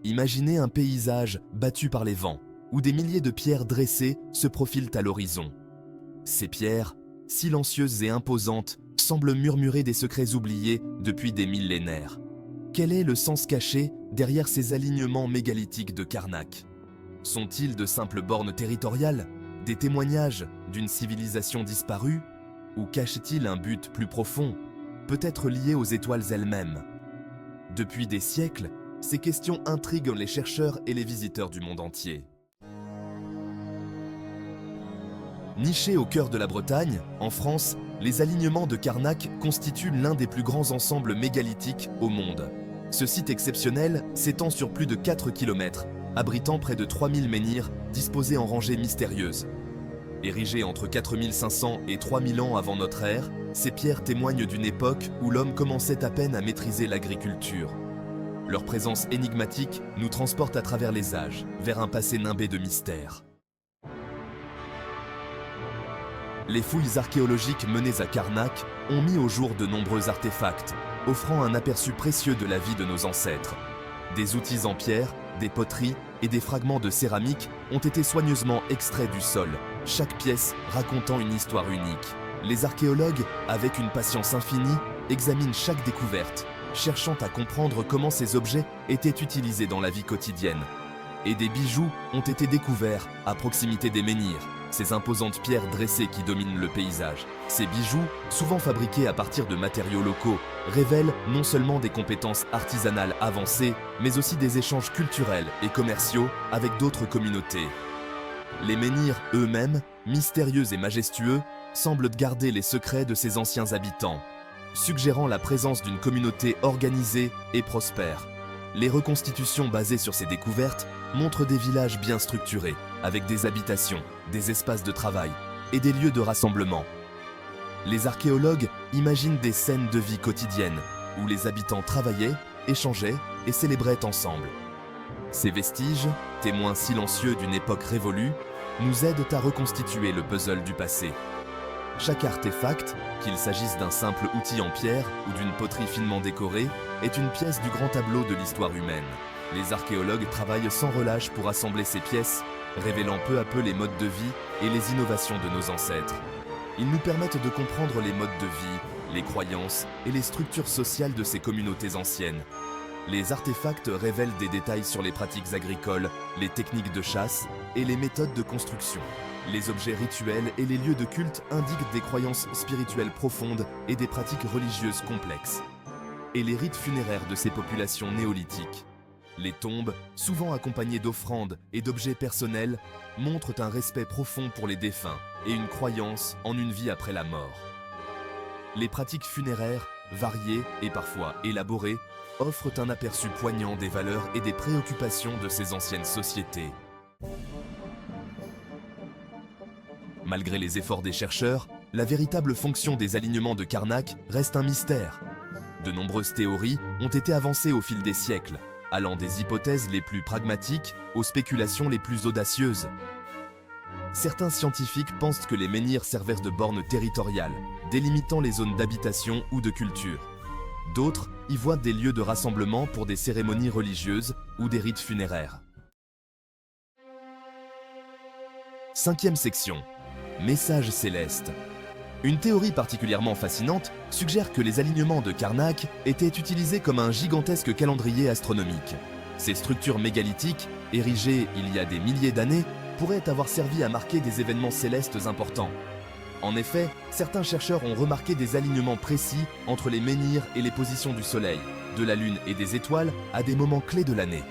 Imaginez un paysage battu par les vents, où des milliers de pierres dressées se profilent à l'horizon. Ces pierres, silencieuses et imposantes, semblent murmurer des secrets oubliés depuis des millénaires. Quel est le sens caché derrière ces alignements mégalithiques de Karnak? Sont-ils de simples bornes territoriales, des témoignages d'une civilisation disparue, ou cachent-ils un but plus profond, peut-être lié aux étoiles elles-mêmes? Depuis des siècles, ces questions intriguent les chercheurs et les visiteurs du monde entier. Nichés au cœur de la Bretagne, en France, les alignements de Karnak constituent l'un des plus grands ensembles mégalithiques au monde. Ce site exceptionnel s'étend sur plus de 4 km, abritant près de 3000 menhirs disposés en rangées mystérieuses. Érigés entre 4500 et 3000 ans avant notre ère, ces pierres témoignent d'une époque où l'homme commençait à peine à maîtriser l'agriculture. Leur présence énigmatique nous transporte à travers les âges, vers un passé nimbé de mystères. Les fouilles archéologiques menées à Karnak ont mis au jour de nombreux artefacts, offrant un aperçu précieux de la vie de nos ancêtres. Des outils en pierre, des poteries et des fragments de céramique ont été soigneusement extraits du sol, chaque pièce racontant une histoire unique. Les archéologues, avec une patience infinie, examinent chaque découverte, cherchant à comprendre comment ces objets étaient utilisés dans la vie quotidienne. Et des bijoux ont été découverts à proximité des menhirs, ces imposantes pierres dressées qui dominent le paysage. Ces bijoux, souvent fabriqués à partir de matériaux locaux, révèlent non seulement des compétences artisanales avancées, mais aussi des échanges culturels et commerciaux avec d'autres communautés. Les menhirs eux-mêmes, mystérieux et majestueux, semblent garder les secrets de ces anciens habitants, suggérant la présence d'une communauté organisée et prospère. Les reconstitutions basées sur ces découvertes montrent des villages bien structurés, avec des habitations, des espaces de travail et des lieux de rassemblement. Les archéologues imaginent des scènes de vie quotidienne, où les habitants travaillaient, échangeaient et célébraient ensemble. Ces vestiges, témoins silencieux d'une époque révolue, nous aident à reconstituer le puzzle du passé. Chaque artefact, qu'il s'agisse d'un simple outil en pierre ou d'une poterie finement décorée, est une pièce du grand tableau de l'histoire humaine. Les archéologues travaillent sans relâche pour assembler ces pièces, révélant peu à peu les modes de vie et les innovations de nos ancêtres. Ils nous permettent de comprendre les modes de vie, les croyances et les structures sociales de ces communautés anciennes. Les artefacts révèlent des détails sur les pratiques agricoles, les techniques de chasse et les méthodes de construction. Les objets rituels et les lieux de culte indiquent des croyances spirituelles profondes et des pratiques religieuses complexes. Et les rites funéraires de ces populations néolithiques. Les tombes, souvent accompagnées d'offrandes et d'objets personnels, montrent un respect profond pour les défunts et une croyance en une vie après la mort. Les pratiques funéraires, variées et parfois élaborées, offrent un aperçu poignant des valeurs et des préoccupations de ces anciennes sociétés. Malgré les efforts des chercheurs, la véritable fonction des alignements de Karnak reste un mystère. De nombreuses théories ont été avancées au fil des siècles, allant des hypothèses les plus pragmatiques aux spéculations les plus audacieuses. Certains scientifiques pensent que les menhirs servaient de bornes territoriales, délimitant les zones d'habitation ou de culture. D'autres y voient des lieux de rassemblement pour des cérémonies religieuses ou des rites funéraires. 5e section. Messages célestes. Une théorie particulièrement fascinante suggère que les alignements de Karnak étaient utilisés comme un gigantesque calendrier astronomique. Ces structures mégalithiques, érigées il y a des milliers d'années, pourraient avoir servi à marquer des événements célestes importants. En effet, certains chercheurs ont remarqué des alignements précis entre les menhirs et les positions du Soleil, de la Lune et des étoiles à des moments clés de l'année.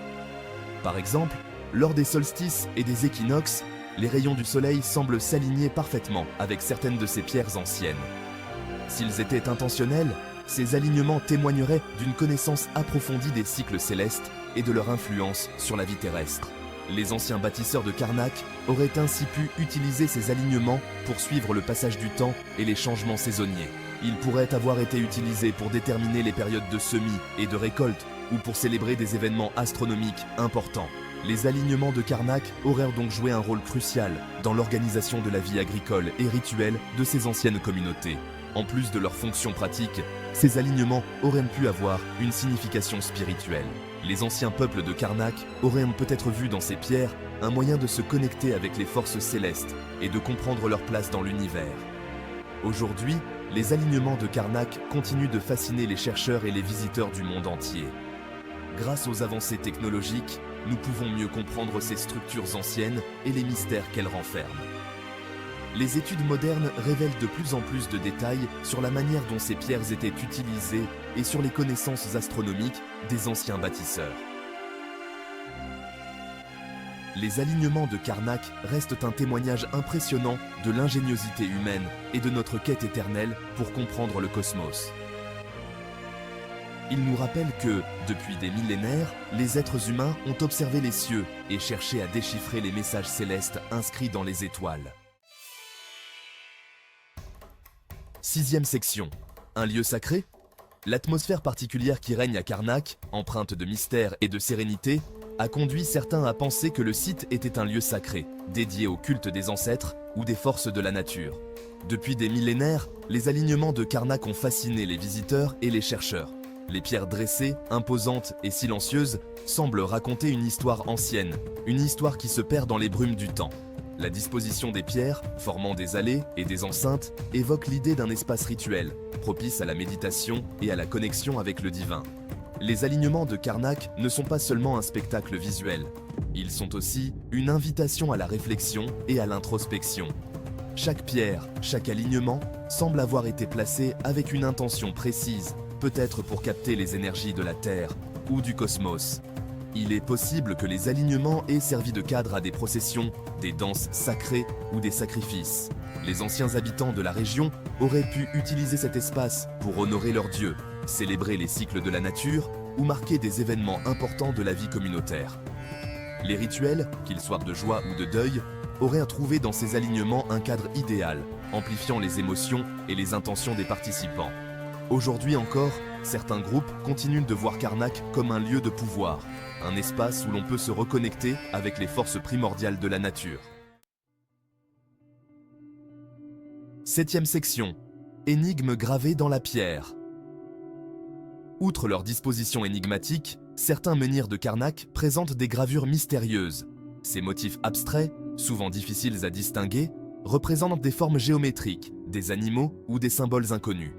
Par exemple, lors des solstices et des équinoxes, les rayons du soleil semblent s'aligner parfaitement avec certaines de ces pierres anciennes. S'ils étaient intentionnels, ces alignements témoigneraient d'une connaissance approfondie des cycles célestes et de leur influence sur la vie terrestre. Les anciens bâtisseurs de Karnak auraient ainsi pu utiliser ces alignements pour suivre le passage du temps et les changements saisonniers. Ils pourraient avoir été utilisés pour déterminer les périodes de semis et de récolte ou pour célébrer des événements astronomiques importants. Les alignements de Karnak auraient donc joué un rôle crucial dans l'organisation de la vie agricole et rituelle de ces anciennes communautés. En plus de leur fonction pratique, ces alignements auraient pu avoir une signification spirituelle. Les anciens peuples de Karnak auraient peut-être vu dans ces pierres un moyen de se connecter avec les forces célestes et de comprendre leur place dans l'univers. Aujourd'hui, les alignements de Karnak continuent de fasciner les chercheurs et les visiteurs du monde entier. Grâce aux avancées technologiques, nous pouvons mieux comprendre ces structures anciennes et les mystères qu'elles renferment. Les études modernes révèlent de plus en plus de détails sur la manière dont ces pierres étaient utilisées et sur les connaissances astronomiques des anciens bâtisseurs. Les alignements de Karnak restent un témoignage impressionnant de l'ingéniosité humaine et de notre quête éternelle pour comprendre le cosmos. Ils nous rappellent que, depuis des millénaires, les êtres humains ont observé les cieux et cherché à déchiffrer les messages célestes inscrits dans les étoiles. 6e section. Un lieu sacré? L'atmosphère particulière qui règne à Karnak, empreinte de mystère et de sérénité, a conduit certains à penser que le site était un lieu sacré, dédié au culte des ancêtres ou des forces de la nature. Depuis des millénaires, les alignements de Karnak ont fasciné les visiteurs et les chercheurs. Les pierres dressées, imposantes et silencieuses semblent raconter une histoire ancienne, une histoire qui se perd dans les brumes du temps. La disposition des pierres, formant des allées et des enceintes, évoque l'idée d'un espace rituel, propice à la méditation et à la connexion avec le divin. Les alignements de Karnak ne sont pas seulement un spectacle visuel, ils sont aussi une invitation à la réflexion et à l'introspection. Chaque pierre, chaque alignement semble avoir été placé avec une intention précise, peut-être pour capter les énergies de la Terre ou du cosmos. Il est possible que les alignements aient servi de cadre à des processions, des danses sacrées ou des sacrifices. Les anciens habitants de la région auraient pu utiliser cet espace pour honorer leurs dieux, célébrer les cycles de la nature ou marquer des événements importants de la vie communautaire. Les rituels, qu'ils soient de joie ou de deuil, auraient trouvé dans ces alignements un cadre idéal, amplifiant les émotions et les intentions des participants. Aujourd'hui encore, certains groupes continuent de voir Karnak comme un lieu de pouvoir, un espace où l'on peut se reconnecter avec les forces primordiales de la nature. 7e section. Énigmes gravées dans la pierre. Outre leur disposition énigmatique, certains menhirs de Karnak présentent des gravures mystérieuses. Ces motifs abstraits, souvent difficiles à distinguer, représentent des formes géométriques, des animaux ou des symboles inconnus.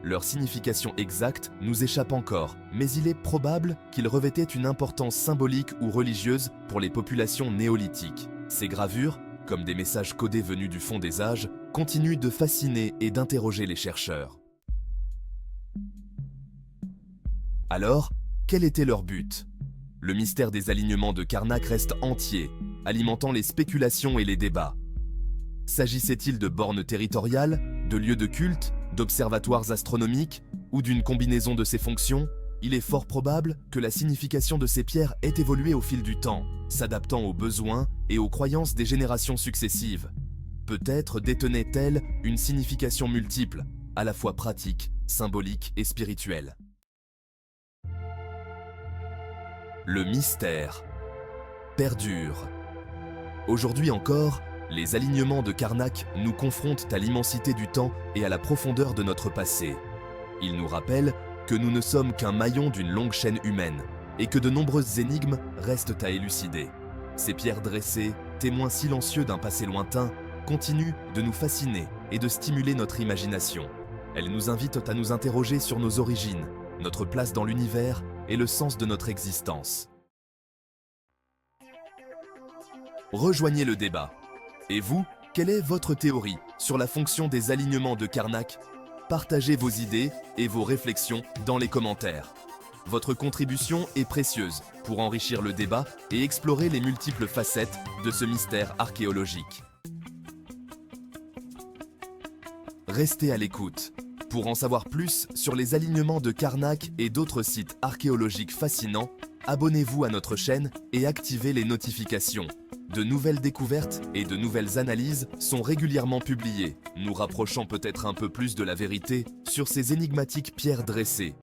Leur signification exacte nous échappe encore, mais il est probable qu'ils revêtaient une importance symbolique ou religieuse pour les populations néolithiques. Ces gravures, comme des messages codés venus du fond des âges, continuent de fasciner et d'interroger les chercheurs. Alors, quel était leur but? Le mystère des alignements de Karnak reste entier, alimentant les spéculations et les débats. S'agissait-il de bornes territoriales, de lieux de culte, d'observatoires astronomiques ou d'une combinaison de ces fonctions? Il est fort probable que la signification de ces pierres ait évolué au fil du temps, s'adaptant aux besoins et aux croyances des générations successives. Peut-être détenaient-elles une signification multiple, à la fois pratique, symbolique et spirituelle. Le mystère perdure. Aujourd'hui encore, les alignements de Karnak nous confrontent à l'immensité du temps et à la profondeur de notre passé. Ils nous rappellent que nous ne sommes qu'un maillon d'une longue chaîne humaine et que de nombreuses énigmes restent à élucider. Ces pierres dressées, témoins silencieux d'un passé lointain, continuent de nous fasciner et de stimuler notre imagination. Elles nous invitent à nous interroger sur nos origines, notre place dans l'univers et le sens de notre existence. Rejoignez le débat. Et vous, quelle est votre théorie sur la fonction des alignements de Karnak? Partagez vos idées et vos réflexions dans les commentaires. Votre contribution est précieuse pour enrichir le débat et explorer les multiples facettes de ce mystère archéologique. Restez à l'écoute. Pour en savoir plus sur les alignements de Karnak et d'autres sites archéologiques fascinants, abonnez-vous à notre chaîne et activez les notifications. De nouvelles découvertes et de nouvelles analyses sont régulièrement publiées, nous rapprochant peut-être un peu plus de la vérité sur ces énigmatiques pierres dressées.